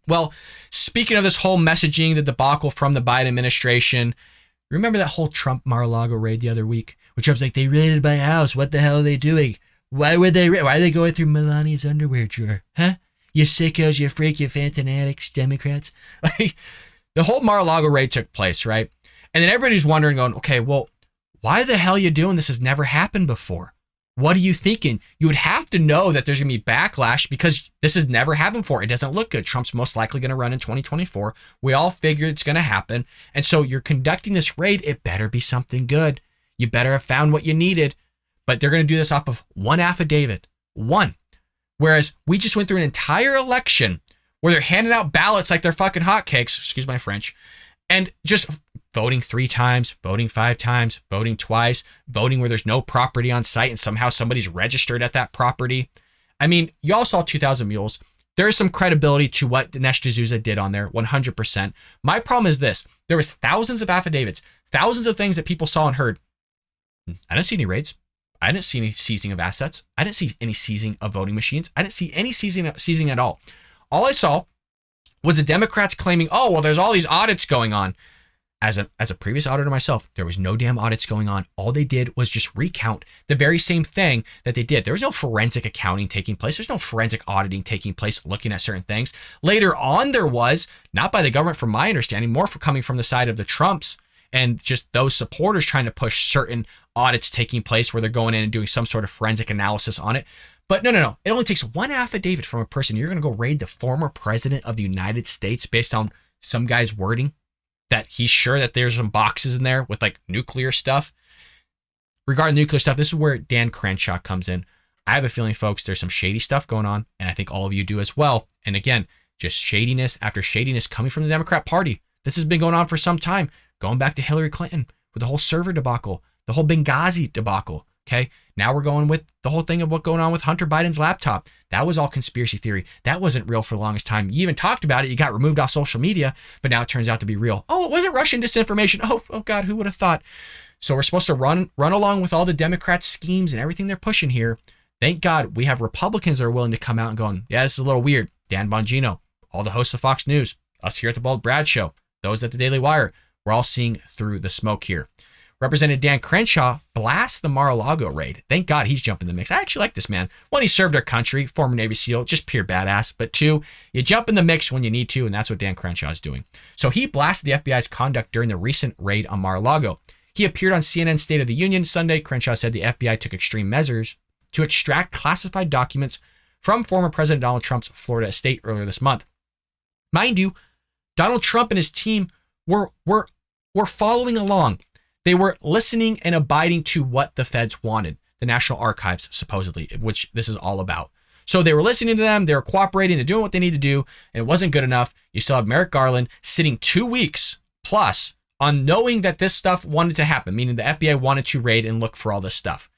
Well, speaking of this whole messaging, the debacle from the Biden administration, remember that whole Trump Mar-a-Lago raid the other week? When Trump's like, they raided my house. What the hell are they doing? Why are they going through Melania's underwear drawer? Huh? You sickos, you freak, you fanatics, Democrats. Like, the whole Mar-a-Lago raid took place, right? And then everybody's wondering, going, okay, well, why the hell are you doing this? Has never happened before. What are you thinking? You would have to know that there's going to be backlash because this has never happened before. It doesn't look good. Trump's most likely going to run in 2024. We all figure it's going to happen. And so you're conducting this raid. It better be something good. You better have found what you needed. But they're going to do this off of one affidavit. One. Whereas we just went through an entire election where they're handing out ballots like they're fucking hotcakes, excuse my French, and just voting 3 times, voting 5 times, voting twice, voting where there's no property on site and somehow somebody's registered at that property. I mean, y'all saw 2,000 Mules. There is some credibility to what Dinesh D'Souza did on there, 100%. My problem is this. There was thousands of affidavits, thousands of things that people saw and heard. I didn't see any raids. I didn't see any seizing of assets. I didn't see any seizing of voting machines. I didn't see any seizing at all. All I saw was the Democrats claiming, oh, well, there's all these audits going on. As a previous auditor myself, there was no damn audits going on. All they did was just recount the very same thing that they did. There was no forensic accounting taking place. There's no forensic auditing taking place looking at certain things. Later on, there was, not by the government from my understanding, more for coming from the side of the Trumps and just those supporters trying to push certain audits taking place where they're going in and doing some sort of forensic analysis on it. But no. It only takes one affidavit from a person. You're going to go raid the former president of the United States based on some guy's wording that he's sure that there's some boxes in there with like nuclear stuff. Regarding nuclear stuff, this is where Dan Crenshaw comes in. I have a feeling, folks, there's some shady stuff going on, and I think all of you do as well. And again, just shadiness after shadiness coming from the Democrat Party. This has been going on for some time, going back to Hillary Clinton with the whole server debacle, the whole Benghazi debacle. Okay, now we're going with the whole thing of what's going on with Hunter Biden's laptop. That was all conspiracy theory. That wasn't real for the longest time. You even talked about it. You got removed off social media, but now it turns out to be real. Oh, it wasn't Russian disinformation. Oh God, who would have thought? So we're supposed to run along with all the Democrats' schemes and everything they're pushing here. Thank God we have Republicans that are willing to come out and going, yeah, this is a little weird. Dan Bongino, all the hosts of Fox News, us here at the Bald Brad Show, those at the Daily Wire, we're all seeing through the smoke here. Representative Dan Crenshaw blasts the Mar-a-Lago raid. Thank God he's jumping the mix. I actually like this man. One, he served our country, former Navy SEAL, just pure badass. But 2, you jump in the mix when you need to, and that's what Dan Crenshaw is doing. So he blasted the FBI's conduct during the recent raid on Mar-a-Lago. He appeared on CNN State of the Union Sunday. Crenshaw said the FBI took extreme measures to extract classified documents from former President Donald Trump's Florida estate earlier this month. Mind you, Donald Trump and his team were following along. They were listening and abiding to what the feds wanted, the National Archives, supposedly, which this is all about. So they were listening to them, they were cooperating, they're doing what they need to do, and it wasn't good enough. You still have Merrick Garland sitting 2 weeks plus on knowing that this stuff wanted to happen, meaning the FBI wanted to raid and look for all this stuff.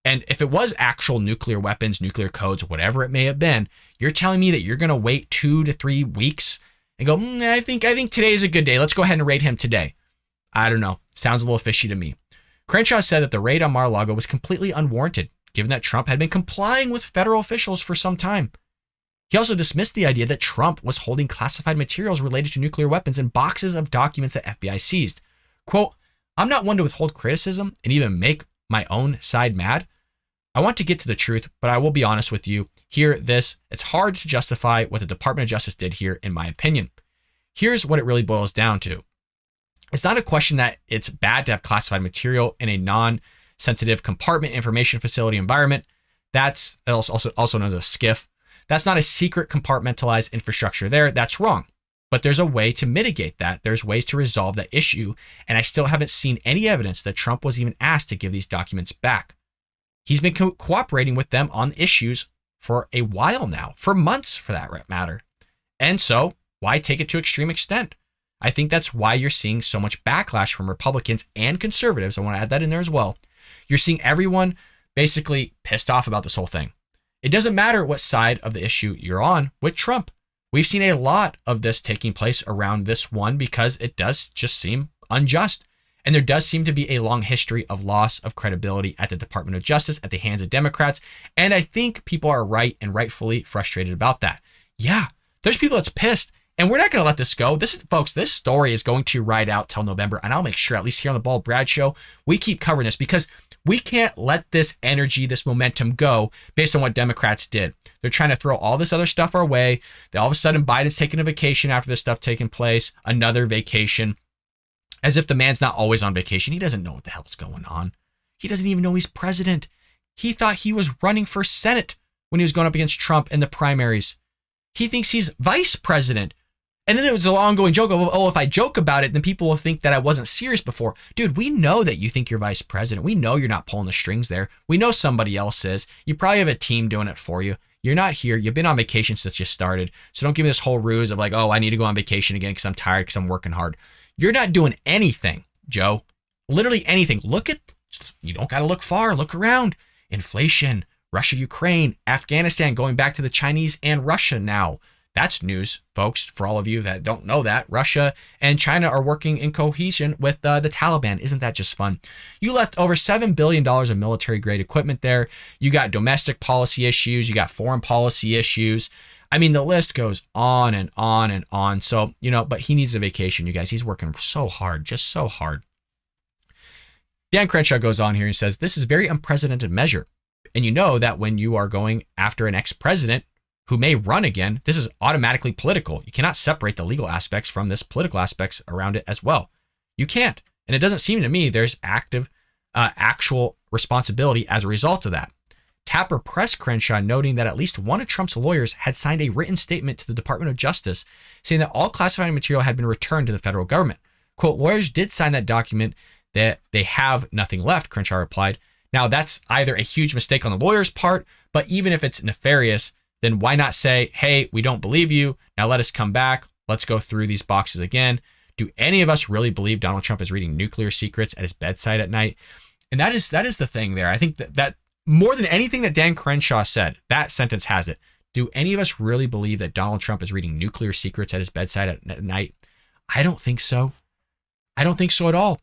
And if it was actual nuclear weapons, nuclear codes, whatever it may have been, you're telling me that you're going to wait 2 to 3 weeks and go, I think today's a good day. Let's go ahead and raid him today. I don't know. Sounds a little fishy to me. Crenshaw said that the raid on Mar-a-Lago was completely unwarranted, given that Trump had been complying with federal officials for some time. He also dismissed the idea that Trump was holding classified materials related to nuclear weapons in boxes of documents that FBI seized. Quote, I'm not one to withhold criticism and even make my own side mad. I want to get to the truth, but I will be honest with you. It's hard to justify what the Department of Justice did here, in my opinion. Here's what it really boils down to. It's not a question that it's bad to have classified material in a non-sensitive compartment information facility environment. That's also known as a SCIF. That's not a secret compartmentalized infrastructure there. That's wrong. But there's a way to mitigate that. There's ways to resolve that issue. And I still haven't seen any evidence that Trump was even asked to give these documents back. He's been cooperating with them on issues for a while now, for months for that matter. And so why take it to extreme extent? I think that's why you're seeing so much backlash from Republicans and conservatives. I want to add that in there as well. You're seeing everyone basically pissed off about this whole thing. It doesn't matter what side of the issue you're on with Trump. We've seen a lot of this taking place around this one because it does just seem unjust. And there does seem to be a long history of loss of credibility at the Department of Justice at the hands of Democrats. And I think people are right and rightfully frustrated about that. Yeah, there's people that's pissed. And we're not going to let this go. Folks, this story is going to ride out till November. And I'll make sure, at least here on the Bald Brad Show, we keep covering this because we can't let this energy, this momentum go based on what Democrats did. They're trying to throw all this other stuff our way. Then all of a sudden, Biden's taking a vacation after this stuff taking place, another vacation, as if the man's not always on vacation. He doesn't know what the hell's going on. He doesn't even know he's president. He thought he was running for Senate when he was going up against Trump in the primaries. He thinks he's vice president. And then it was an ongoing joke of, oh, if I joke about it, then people will think that I wasn't serious before. Dude, we know that you think you're vice president. We know you're not pulling the strings there. We know somebody else is. You probably have a team doing it for you. You're not here. You've been on vacation since you started. So don't give me this whole ruse of like, oh, I need to go on vacation again because I'm tired because I'm working hard. You're not doing anything, Joe. Literally anything. You don't got to look far. Look around. Inflation, Russia, Ukraine, Afghanistan, going back to the Chinese and Russia now. That's news, folks, for all of you that don't know that. Russia and China are working in cohesion with the Taliban. Isn't that just fun? You left over $7 billion of military-grade equipment there. You got domestic policy issues. You got foreign policy issues. I mean, the list goes on and on and on. So, but he needs a vacation, you guys. He's working so hard, just so hard. Dan Crenshaw goes on here and says, this is a very unprecedented measure. And you know that when you are going after an ex-president who may run again, this is automatically political. You cannot separate the legal aspects from this political aspects around it as well. You can't. And it doesn't seem to me there's actual responsibility as a result of that. Tapper pressed Crenshaw, noting that at least one of Trump's lawyers had signed a written statement to the Department of Justice saying that all classified material had been returned to the federal government. Quote, lawyers did sign that document that they have nothing left, Crenshaw replied. Now, that's either a huge mistake on the lawyer's part, but even if it's nefarious, then why not say, hey, we don't believe you. Now let us come back. Let's go through these boxes again. Do any of us really believe Donald Trump is reading nuclear secrets at his bedside at night? And that is the thing there. I think that more than anything that Dan Crenshaw said, that sentence has it. Do any of us really believe that Donald Trump is reading nuclear secrets at his bedside at night? I don't think so. I don't think so at all.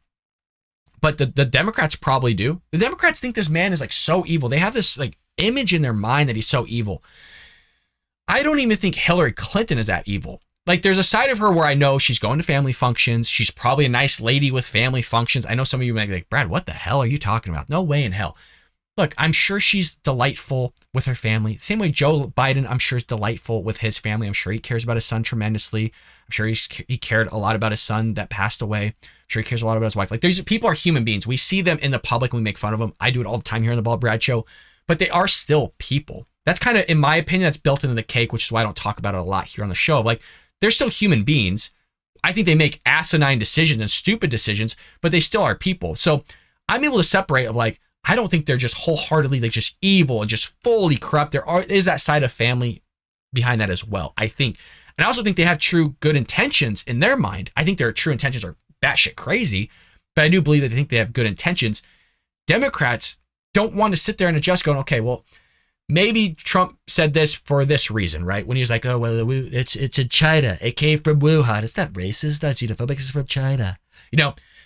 But the Democrats probably do. The Democrats think this man is like so evil. They have this like image in their mind that he's so evil. I don't even think Hillary Clinton is that evil. Like, there's a side of her where I know she's going to family functions. She's probably a nice lady with family functions. I know some of you might be like, Brad, what the hell are you talking about? No way in hell. Look, I'm sure she's delightful with her family. Same way Joe Biden, I'm sure, is delightful with his family. I'm sure he cares about his son tremendously. I'm sure he cared a lot about his son that passed away. I'm sure he cares a lot about his wife. Like, these people are human beings. We see them in the public and we make fun of them. I do it all the time here on the Bald Brad Show. But they are still people. That's kind of, in my opinion, that's built into the cake, which is why I don't talk about it a lot here on the show. Like, they're still human beings. I think they make asinine decisions and stupid decisions, but they still are people. So I'm able to separate of like, I don't think they're just wholeheartedly like just evil and just fully corrupt. There is that side of family behind that as well, I think. And I also think they have true good intentions in their mind. I think their true intentions are batshit crazy, but I do believe that they think they have good intentions. Democrats don't want to sit there and adjust going, okay, well, maybe Trump said this for this reason, right? When he was like, oh, well, it's in China. It came from Wuhan. It's not racist, not xenophobic. It's from China.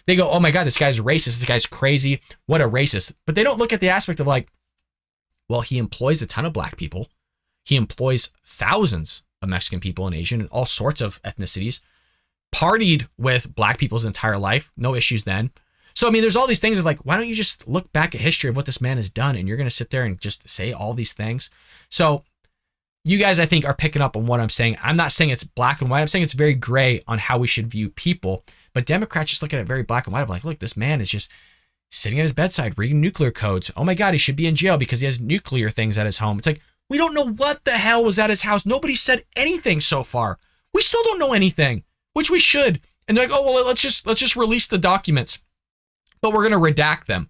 They go, oh my God, this guy's racist. This guy's crazy. What a racist. But they don't look at the aspect of like, well, he employs a ton of black people. He employs thousands of Mexican people and Asian and all sorts of ethnicities. Partied with black people his entire life. No issues then. So, I mean, there's all these things of like, why don't you just look back at history of what this man has done and you're going to sit there and just say all these things? So you guys, I think, are picking up on what I'm saying. I'm not saying it's black and white. I'm saying it's very gray on how we should view people. But Democrats just look at it very black and white. I'm like, look, this man is just sitting at his bedside reading nuclear codes. Oh my God, he should be in jail because he has nuclear things at his home. It's like, we don't know what the hell was at his house. Nobody said anything so far. We still don't know anything, which we should. And they're like, oh, well, let's just release the documents. But we're going to redact them.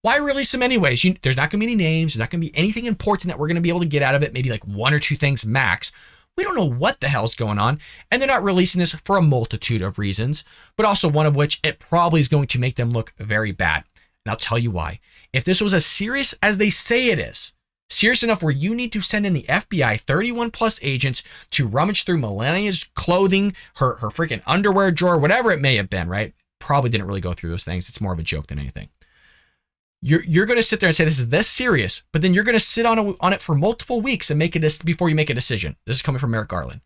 Why release them anyways? There's not going to be any names. There's not going to be anything important that we're going to be able to get out of it. Maybe like one or two things max. We don't know what the hell's going on. And they're not releasing this for a multitude of reasons, but also one of which it probably is going to make them look very bad. And I'll tell you why. If this was as serious as they say it is, serious enough where you need to send in the FBI 31 plus agents to rummage through Melania's clothing, her freaking underwear drawer, whatever it may have been, right? Probably didn't really go through those things. It's more of a joke than anything. You're going to sit there and say this is this serious, but then you're going to sit on it for multiple weeks and make it before you make a decision. This is coming from Merrick Garland.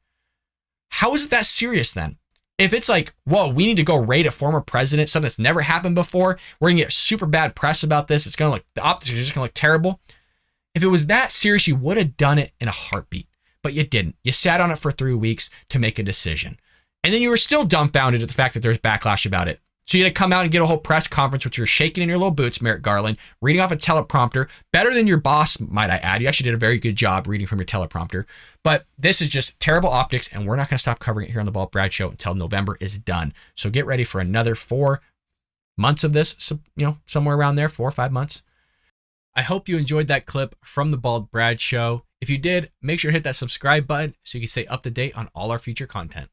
how is it that serious then? If it's like, whoa, we need to go raid a former president, something that's never happened before, we're gonna get super bad press about this. It's gonna look, the optics are just gonna look terrible. If it was that serious, you would have done it in a heartbeat, but you didn't. You sat on it for 3 weeks to make a decision. And then you were still dumbfounded at the fact that there's backlash about it. So you had to come out and get a whole press conference, which you're shaking in your little boots, Merrick Garland, reading off a teleprompter, better than your boss, might I add. You actually did a very good job reading from your teleprompter. But this is just terrible optics, and we're not going to stop covering it here on the Bald Brad Show until November is done. So get ready for another 4 months of this, somewhere around there, 4 or 5 months. I hope you enjoyed that clip from the Bald Brad Show. If you did, make sure to hit that subscribe button so you can stay up to date on all our future content.